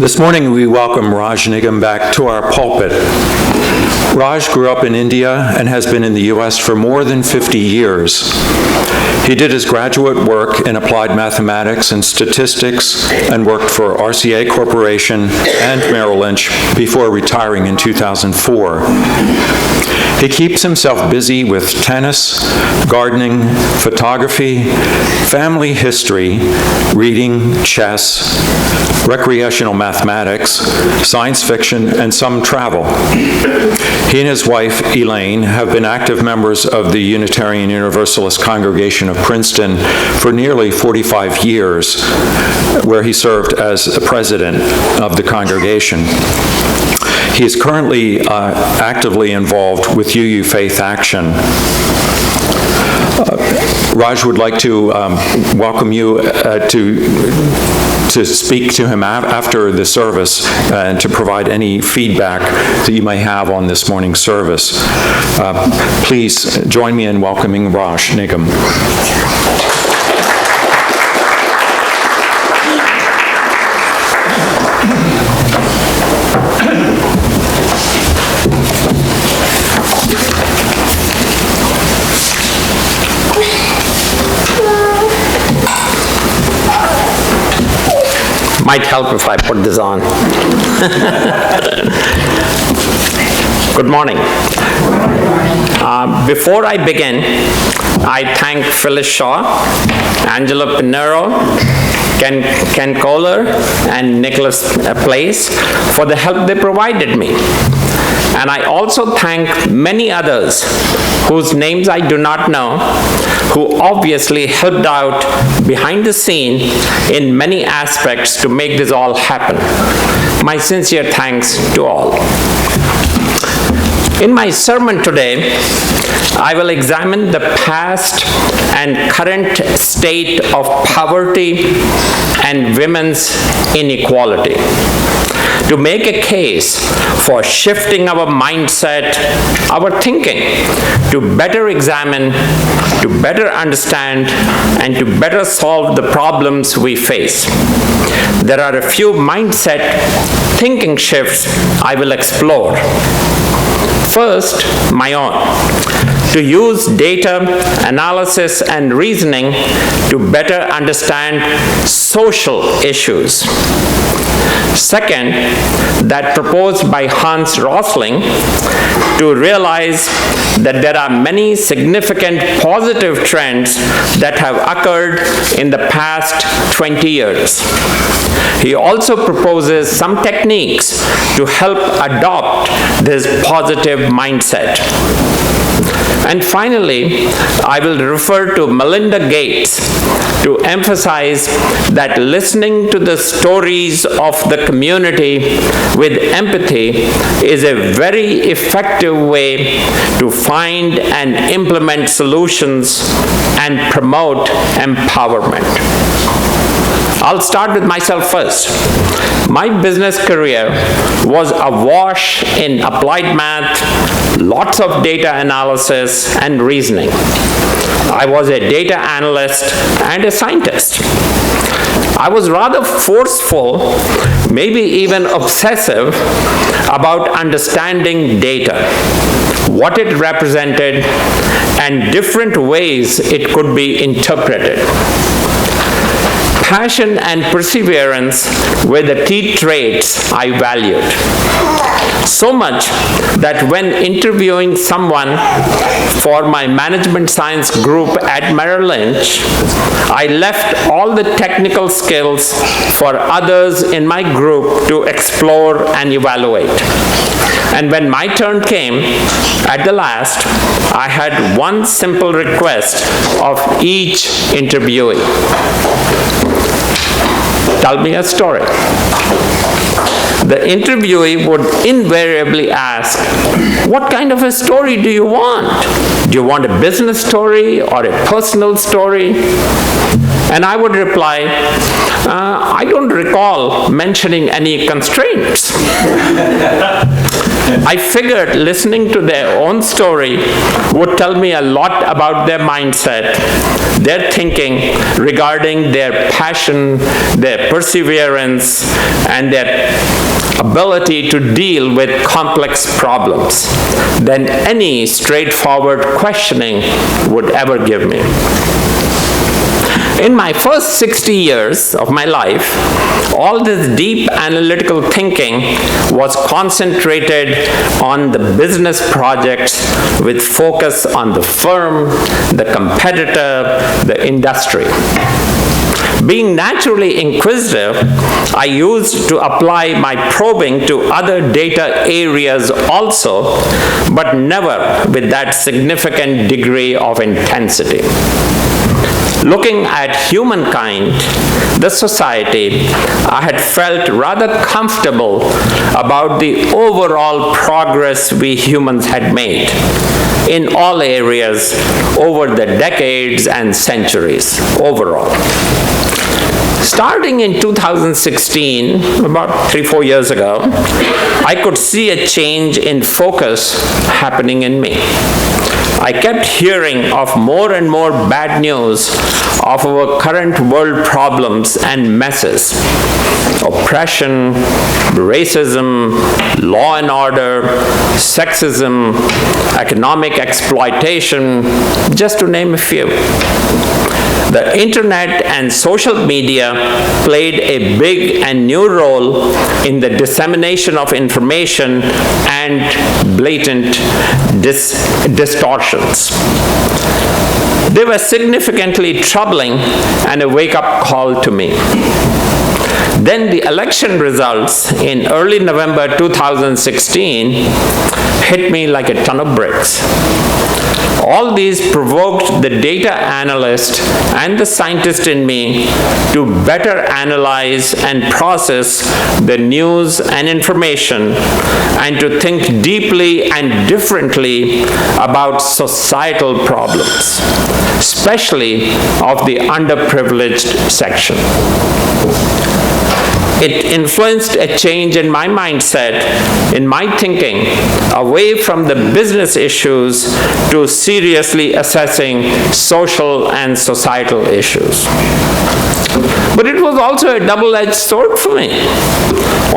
This morning we welcome Raj Nigam back to our pulpit. Raj grew up in India and has been in the U.S. for more than 50 years. He did his graduate work in applied mathematics and statistics and worked for RCA Corporation and Merrill Lynch before retiring in 2004. He keeps himself busy with tennis, gardening, photography, family history, reading, chess, recreational mathematics, science fiction, and some travel. He and his wife, Elaine, have been active members of the Unitarian Universalist Congregation of Princeton for nearly 45 years, where he served as president of the congregation. He is currently actively involved with UU Faith Action. Raj would like to welcome you to speak to him after the service and to provide any feedback that you may have on this morning's service. Please join me in welcoming Raj Nigam. Might help if I put this on. Good morning. Before I begin, I thank Phyllis Shaw, Angela Pinero, Ken Kohler, and Nicholas Place for the help they provided me. And I also thank many others whose names I do not know, who obviously helped out behind the scene in many aspects to make this all happen. My sincere thanks to all. In my sermon today, I will examine the past and current state of poverty and women's inequality, to make a case for shifting our mindset, our thinking, to better examine, to better understand, and to better solve the problems we face. There are a few mindset thinking shifts I will explore. First, my own, to use data, analysis, and reasoning to better understand social issues. Second, that proposed by Hans Rosling, to realize that there are many significant positive trends that have occurred in the past 20 years. He also proposes some techniques to help adopt this positive mindset. And finally, I will refer to Melinda Gates to emphasize that listening to the stories of the community with empathy is a very effective way to find and implement solutions and promote empowerment. I'll start with myself first. My business career was awash in applied math, lots of data analysis, and reasoning. I was a data analyst and a scientist. I was rather forceful, maybe even obsessive, about understanding data, what it represented, and different ways it could be interpreted. Passion and perseverance were the key traits I valued. So much that when interviewing someone for my management science group at Merrill Lynch, I left all the technical skills for others in my group to explore and evaluate. And when my turn came, at the last, I had one simple request of each interviewee. Tell me a story. The interviewee would invariably ask, what kind of a story do you want? Do you want a business story or a personal story? And I would reply, I don't recall mentioning any constraints. I figured listening to their own story would tell me a lot about their mindset, their thinking regarding their passion, their perseverance, and their ability to deal with complex problems than any straightforward questioning would ever give me. In my first 60 years of my life, all this deep analytical thinking was concentrated on the business projects with focus on the firm, the competitor, the industry. Being naturally inquisitive, I used to apply my probing to other data areas also, but never with that significant degree of intensity. Looking at humankind, the society, I had felt rather comfortable about the overall progress we humans had made in all areas over the decades and centuries overall. Starting in 2016, about 3-4 years ago, I could see a change in focus happening in me. I kept hearing of more and more bad news of our current world problems and messes. Oppression, racism, law and order, sexism, economic exploitation, just to name a few. The internet and social media played a big and new role in the dissemination of information and blatant distortions. They were significantly troubling and a wake-up call to me. Then the election results in early November 2016 hit me like a ton of bricks. All these provoked the data analyst and the scientist in me to better analyze and process the news and information and to think deeply and differently about societal problems, especially of the underprivileged section. It influenced a change in my mindset, in my thinking, away from the business issues to seriously assessing social and societal issues. But it was also a double-edged sword for me.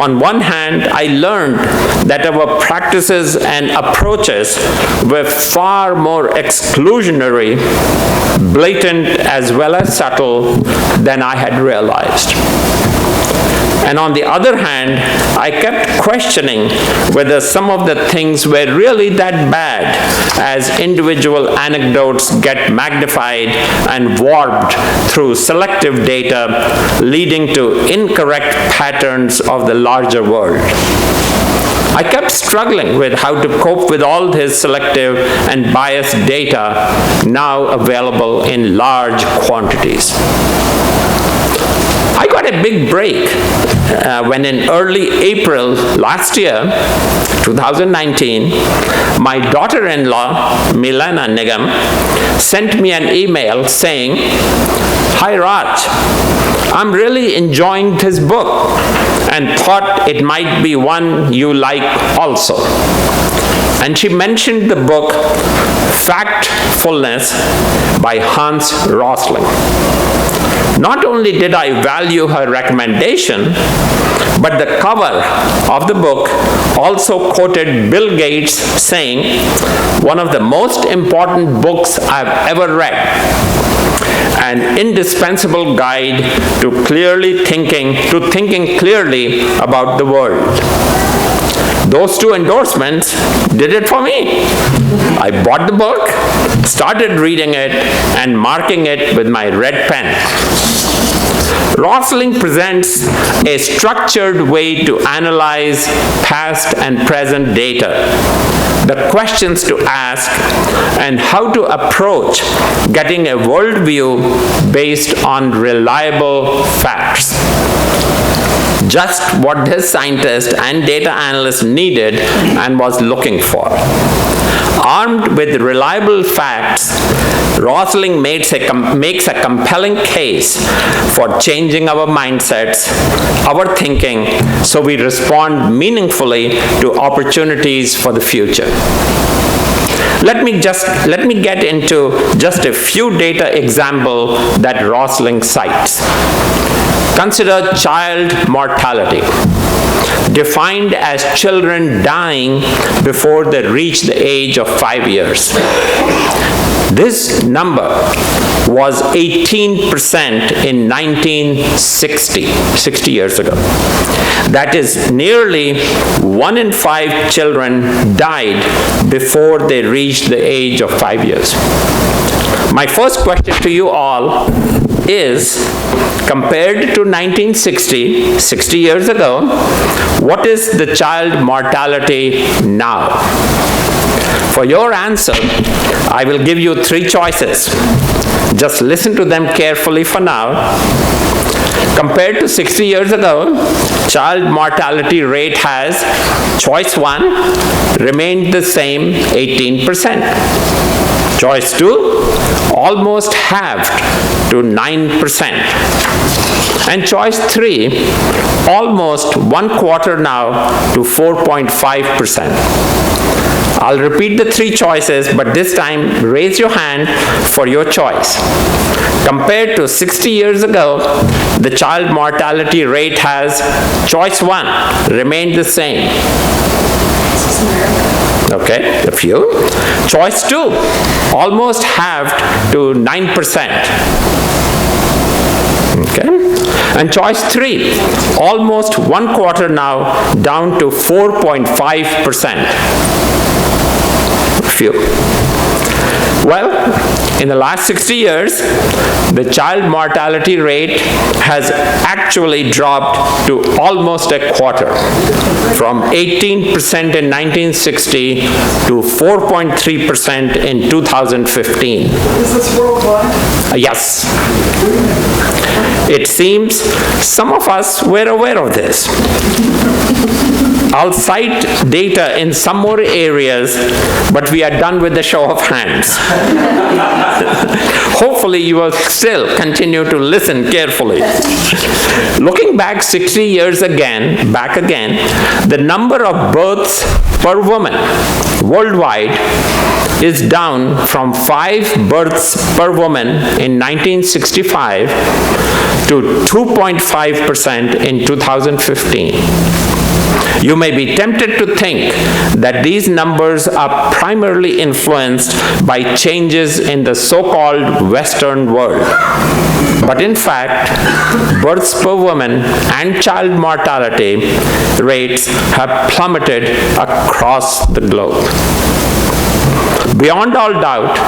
On one hand, I learned that our practices and approaches were far more exclusionary, blatant as well as subtle than I had realized. And on the other hand, I kept questioning whether some of the things were really that bad as individual anecdotes get magnified and warped through selective data, leading to incorrect patterns of the larger world. I kept struggling with how to cope with all this selective and biased data now available in large quantities. I got a big break when in early April last year, 2019, my daughter-in-law, Milena Nigam, sent me an email saying, "Hi Raj, I'm really enjoying this book and thought it might be one you like also." And she mentioned the book Factfulness by Hans Rosling. Not only did I value her recommendation, but the cover of the book also quoted Bill Gates saying, "One of the most important books I've ever read, an indispensable guide to thinking clearly about the world." Those two endorsements did it for me. I bought the book, started reading it, and marking it with my red pen. Rosling presents a structured way to analyze past and present data, the questions to ask, and how to approach getting a worldview based on reliable facts. Just what this scientist and data analyst needed and was looking for. Armed with reliable facts, Rosling makes a compelling case for changing our mindsets, our thinking, so we respond meaningfully to opportunities for the future. Let me get into just a few data examples that Rosling cites. Consider child mortality, defined as children dying before they reach the age of 5 years. This number was 18% in 1960, 60 years ago. That is, nearly 1 in 5 children died before they reached the age of 5 years. My first question to you all is, compared to 1960, 60 years ago, what is the child mortality now? For your answer, I will give you 3 choices. Just listen to them carefully for now. Compared to 60 years ago, child mortality rate has, choice 1, remained the same, 18%. Choice 2, almost halved to 9%. And choice 3, almost 1/4 now to 4.5%. I'll repeat the 3 choices, but this time raise your hand for your choice. Compared to 60 years ago, the child mortality rate has, choice 1, remained the same. Okay, a few. Choice 2, almost halved to 9%. Okay. And choice 3, almost 1/4 now down to 4.5%. Few. Well, in the last 60 years, the child mortality rate has actually dropped to almost 1/4, from 18% in 1960 to 4.3% in 2015. Is this worldwide? Yes. It seems some of us were aware of this. I'll cite data in some more areas, but we are done with the show of hands. Hopefully you will still continue to listen carefully. Looking back 60 years back again, the number of births per woman worldwide is down from 5 births per woman in 1965 to 2.5% in 2015. You may be tempted to think that these numbers are primarily influenced by changes in the so-called Western world. But in fact, births per woman and child mortality rates have plummeted across the globe. Beyond all doubt,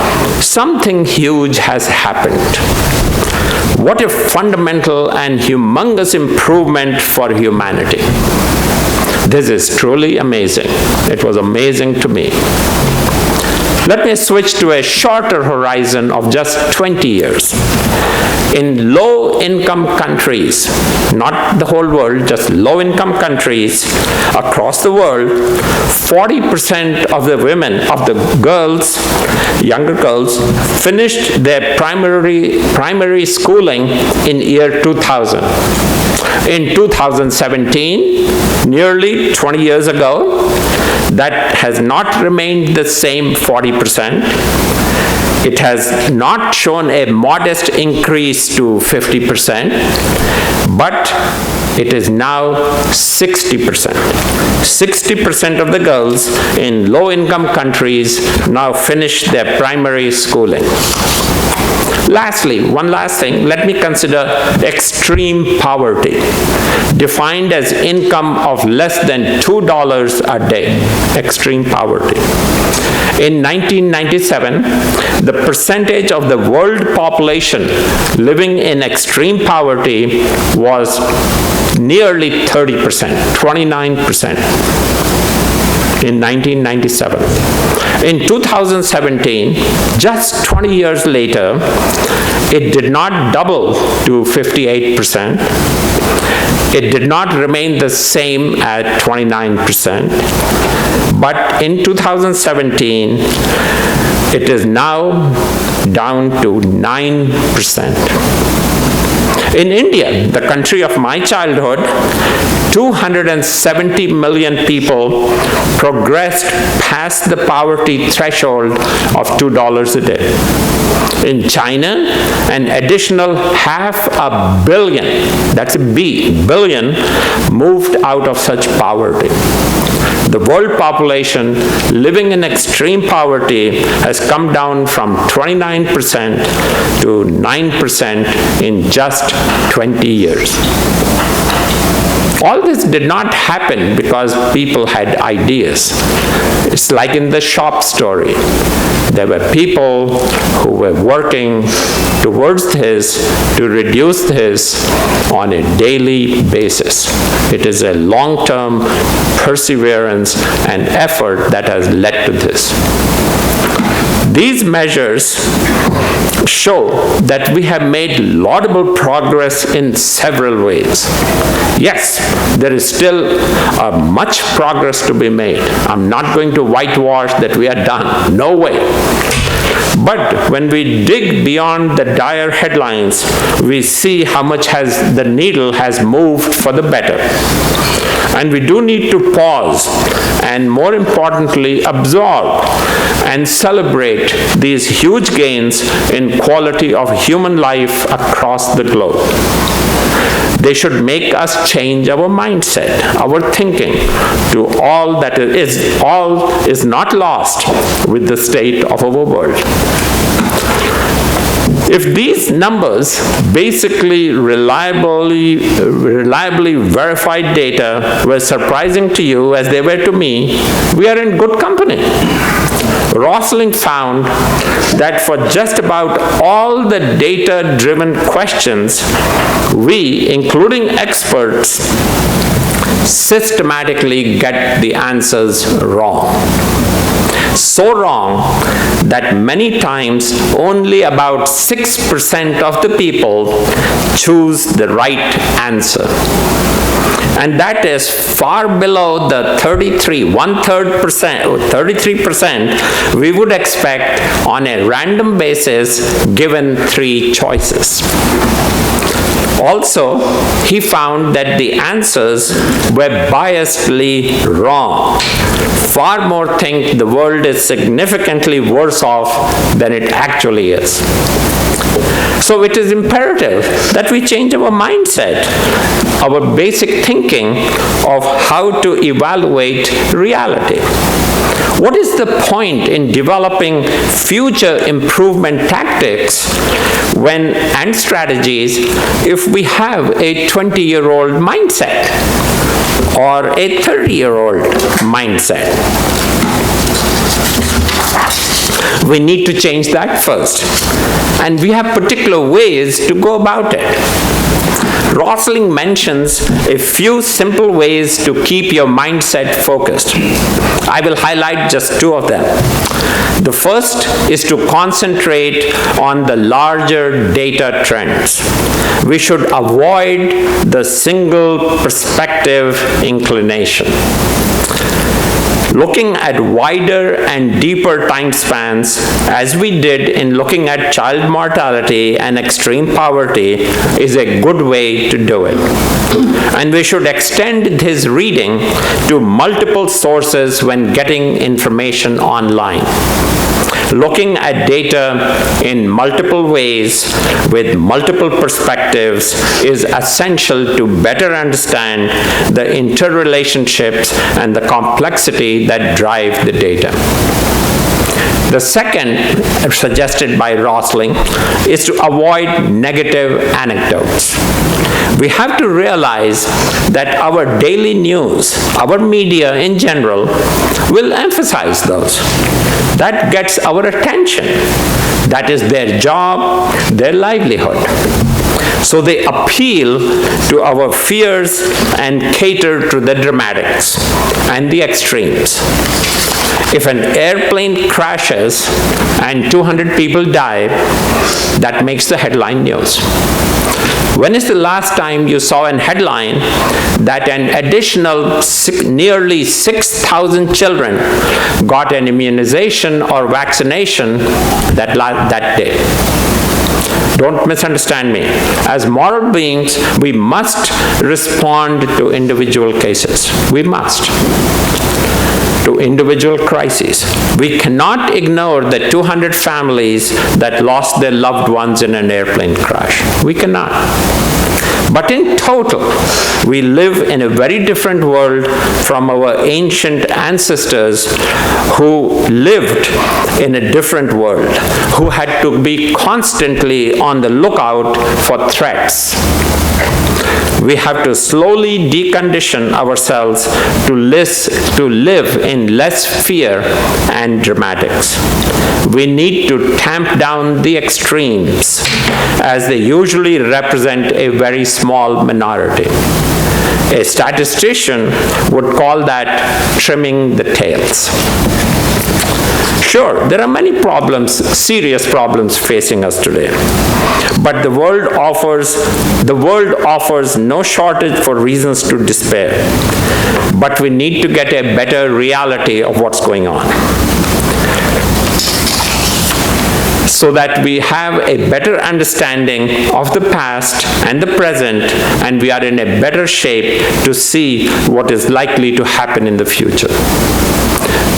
something huge has happened. What a fundamental and humongous improvement for humanity. This is truly amazing. It was amazing to me. Let me switch to a shorter horizon of just 20 years. In low-income countries, not the whole world, just low-income countries across the world, 40% of the women, of the girls, younger girls, finished their primary schooling in year 2000. In 2017, nearly 20 years ago, that has not remained the same 40%. It has not shown a modest increase to 50%, but it is now 60%. 60% of the girls in low-income countries now finish their primary schooling. Lastly, one last thing, let me consider extreme poverty, defined as income of less than $2 a day. Extreme poverty. In 1997, the percentage of the world population living in extreme poverty was nearly 30%, 29%. In 1997. In 2017, just 20 years later, it did not double to 58%. It did not remain the same at 29%. But in 2017, it is now down to 9%. In India, the country of my childhood, 270 million people progressed past the poverty threshold of $2 a day. In China, an additional 500 million, that's a B, billion, moved out of such poverty. The world population living in extreme poverty has come down from 29% to 9% in just 20 years. All this did not happen because people had ideas. It's like in the shop story. There were people who were working towards this to reduce this on a daily basis. It is a long-term perseverance and effort that has led to this. These measures show that we have made laudable progress in several ways. Yes, there is still much progress to be made. I'm not going to whitewash that we are done. No way. But when we dig beyond the dire headlines, we see how much the needle has moved for the better. And we do need to pause and, more importantly, absorb and celebrate these huge gains in quality of human life across the globe. They should make us change our mindset, our thinking, to all is not lost with the state of our world. If these numbers, basically reliably verified data, were surprising to you as they were to me, we are in good company. Rosling found that for just about all the data-driven questions, we, including experts, systematically get the answers wrong. So wrong that many times only about 6% of the people choose the right answer. And that is far below the 33% we would expect on a random basis given 3 choices. Also, he found that the answers were biasedly wrong. Far more think the world is significantly worse off than it actually is. So it is imperative that we change our mindset, our basic thinking of how to evaluate reality. What is the point in developing future improvement tactics and strategies if we have a 20-year-old mindset or a 30-year-old mindset? We need to change that first. And we have particular ways to go about it. Rosling mentions a few simple ways to keep your mindset focused. I will highlight just 2 of them. The first is to concentrate on the larger data trends. We should avoid the single perspective inclination. Looking at wider and deeper time spans, as we did in looking at child mortality and extreme poverty, is a good way to do it. And we should extend this reading to multiple sources when getting information online. Looking at data in multiple ways with multiple perspectives is essential to better understand the interrelationships and the complexity that drive the data. The second, suggested by Rosling, is to avoid negative anecdotes. We have to realize that our daily news, our media in general, will emphasize those. That gets our attention. That is their job, their livelihood. So they appeal to our fears and cater to the dramatics and the extremes. If an airplane crashes and 200 people die, that makes the headline news. When is the last time you saw an headline that an additional nearly 6,000 children got an immunization or vaccination that day? Don't misunderstand me. As moral beings, we must respond to individual cases. We must. To individual crises. We cannot ignore the 200 families that lost their loved ones in an airplane crash. We cannot. But in total, we live in a very different world from our ancient ancestors who lived in a different world, who had to be constantly on the lookout for threats. We have to slowly decondition ourselves to live in less fear and dramatics. We need to tamp down the extremes, as they usually represent a very small minority. A statistician would call that trimming the tails. Sure, there are many problems, serious problems facing us today. But the world offers no shortage for reasons to despair. But we need to get a better reality of what's going on, so that we have a better understanding of the past and the present, and we are in a better shape to see what is likely to happen in the future.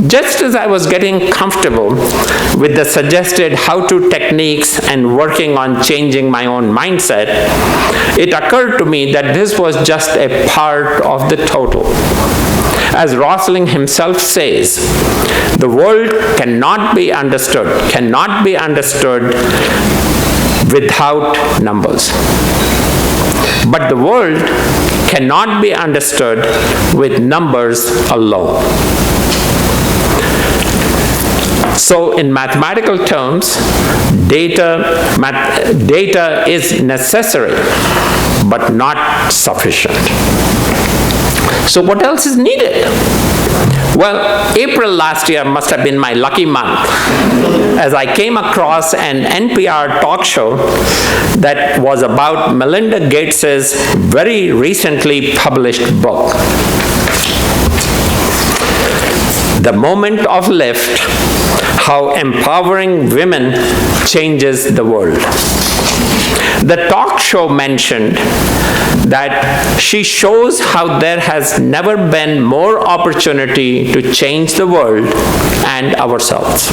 Just as I was getting comfortable with the suggested how-to techniques and working on changing my own mindset, it occurred to me that this was just a part of the total. As Rosling himself says, the world cannot be understood without numbers. But the world cannot be understood with numbers alone. So in mathematical terms, data is necessary, but not sufficient. So what else is needed? Well, April last year must have been my lucky month, as I came across an NPR talk show that was about Melinda Gates's very recently published book, The Moment of Lift: How Empowering Women Changes the World. The talk show mentioned that she shows how there has never been more opportunity to change the world and ourselves.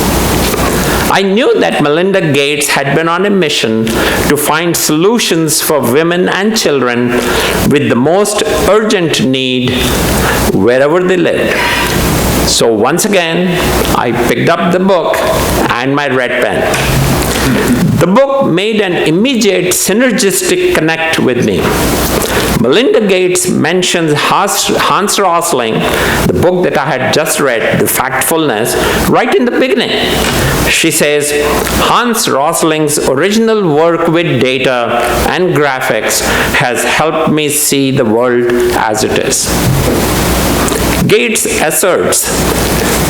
I knew that Melinda Gates had been on a mission to find solutions for women and children with the most urgent need wherever they lived. So once again, I picked up the book and my red pen. The book made an immediate synergistic connect with me. Melinda Gates mentions Hans Rosling, the book that I had just read, The Factfulness, right in the beginning. She says, Hans Rosling's original work with data and graphics has helped me see the world as it is. Gates asserts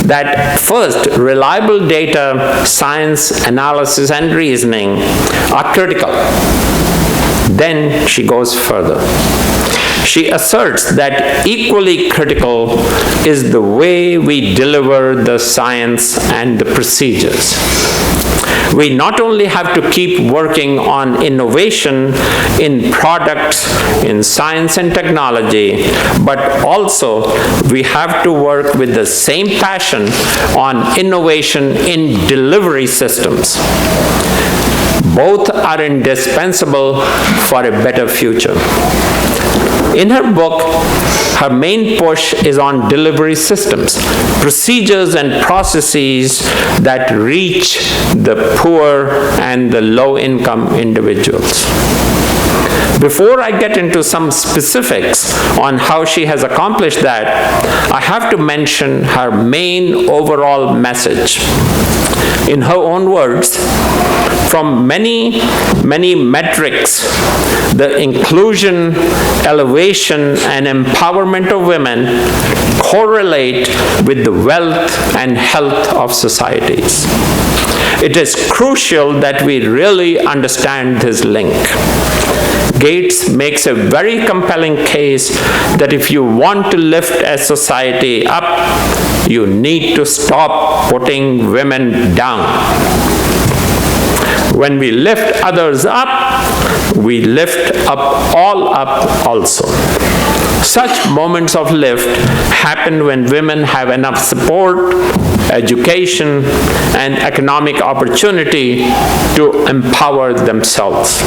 that first, reliable data, science, analysis, and reasoning are critical. Then she goes further. She asserts that equally critical is the way we deliver the science and the procedures. We not only have to keep working on innovation in products, in science and technology, but also we have to work with the same passion on innovation in delivery systems. Both are indispensable for a better future. In her book, her main push is on delivery systems, procedures and processes that reach the poor and the low-income individuals. Before I get into some specifics on how she has accomplished that, I have to mention her main overall message. In her own words, from many metrics, the inclusion, elevation, and empowerment of women correlate with the wealth and health of societies. It is crucial that we really understand this link. Gates makes a very compelling case that if you want to lift a society up, you need to stop putting women down. When we lift others up, we lift up all up also. Such moments of lift happen when women have enough support, education, and economic opportunity to empower themselves.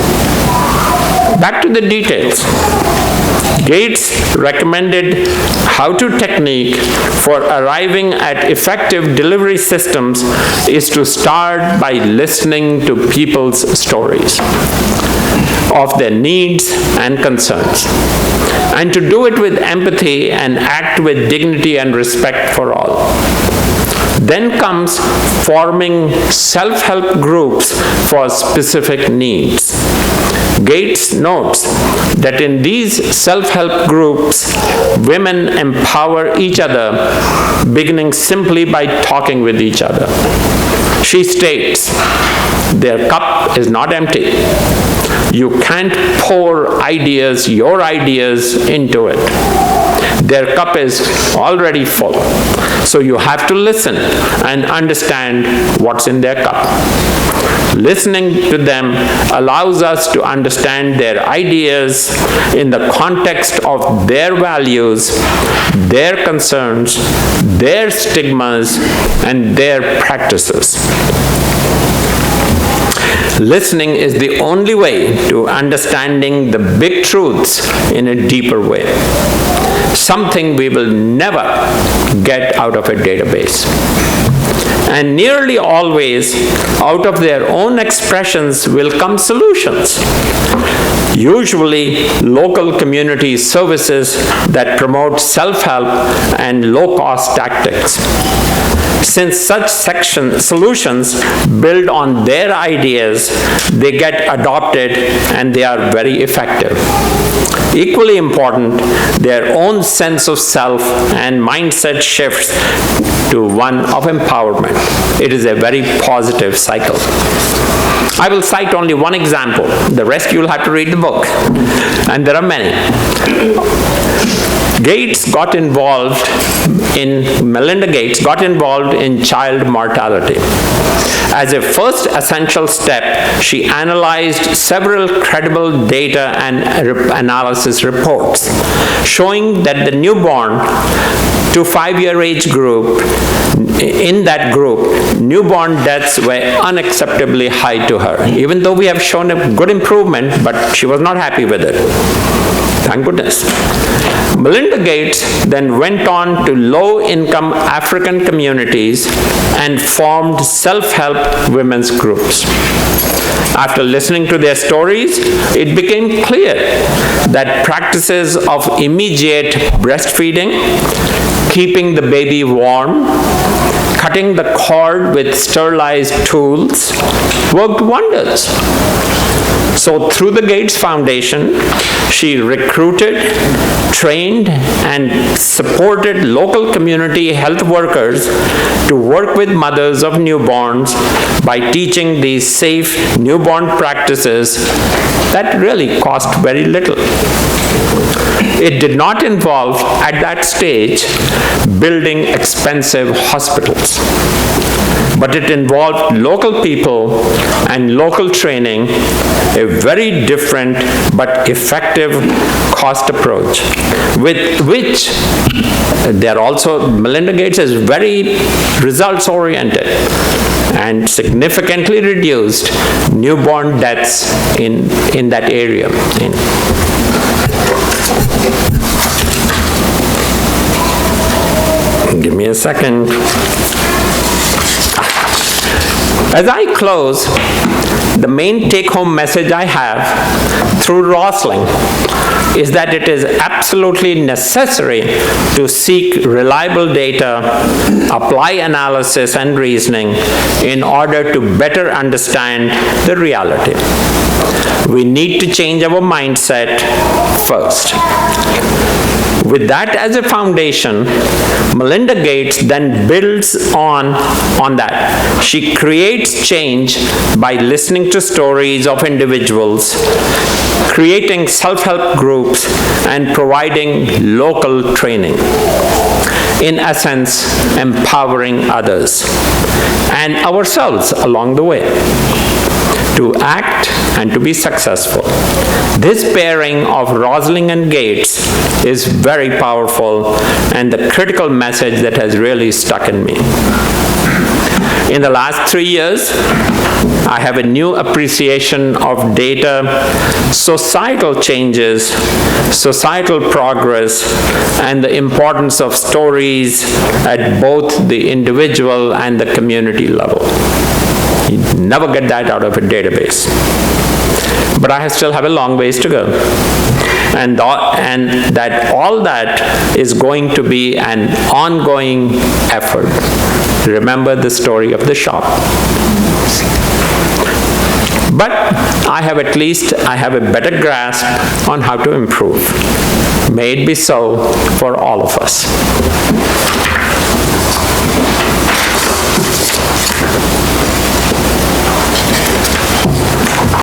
Back to the details. Gates recommended how-to technique for arriving at effective delivery systems is to start by listening to people's stories of their needs and concerns, and to do it with empathy and act with dignity and respect for all. Then comes forming self-help groups for specific needs. Gates notes that in these self-help groups, women empower each other, beginning simply by talking with each other. She states, their cup is not empty. You can't pour ideas, your ideas, into it. Their cup is already full. So you have to listen and understand what's in their cup. Listening to them allows us to understand their ideas in the context of their values, their concerns, their stigmas, and their practices. Listening is the only way to understanding the big truths in a deeper way, something we will never get out of a database. And nearly always, out of their own expressions will come solutions. Usually, local community services that promote self-help and low-cost tactics. Since such solutions build on their ideas, they get adopted and they are very effective. Equally important, their own sense of self and mindset shifts to one of empowerment. It is a very positive cycle. I will cite only one example. The rest you will have to read the book. And there are many. Melinda Gates got involved in child mortality. As a first essential step, she analyzed several credible data and analysis reports showing that the newborn to 5-year age group, in that group, newborn deaths were unacceptably high to her. Even though we have shown a good improvement, but she was not happy with it. Thank goodness. Melinda Gates then went on to low-income African communities and formed self-help women's groups. After listening to their stories, it became clear that practices of immediate breastfeeding, keeping the baby warm, cutting the cord with sterilized tools worked wonders. So through the Gates Foundation, she recruited, trained, and supported local community health workers to work with mothers of newborns by teaching these safe newborn practices that really cost very little. It did not involve, at that stage, building expensive hospitals, but it involved local people and local training, a very different but effective cost approach, with which Melinda Gates is very results-oriented and significantly reduced newborn deaths in that area. Give me a second. As I close, the main take-home message I have through Rosling is that it is absolutely necessary to seek reliable data, apply analysis and reasoning in order to better understand the reality. We need to change our mindset first. With that as a foundation, Melinda Gates then builds on that. She creates change by listening to stories of individuals, creating self-help groups, and providing local training. In essence, empowering others and ourselves along the way to act and to be successful. This pairing of Rosling and Gates is very powerful and the critical message that has really stuck in me. In the last 3 years, I have a new appreciation of data, societal changes, societal progress, and the importance of stories at both the individual and the community level. You never get that out of a database. But I still have a long ways to go. And that all that is going to be an ongoing effort. Remember the story of the shop. But I have a better grasp on how to improve. May it be so for all of us.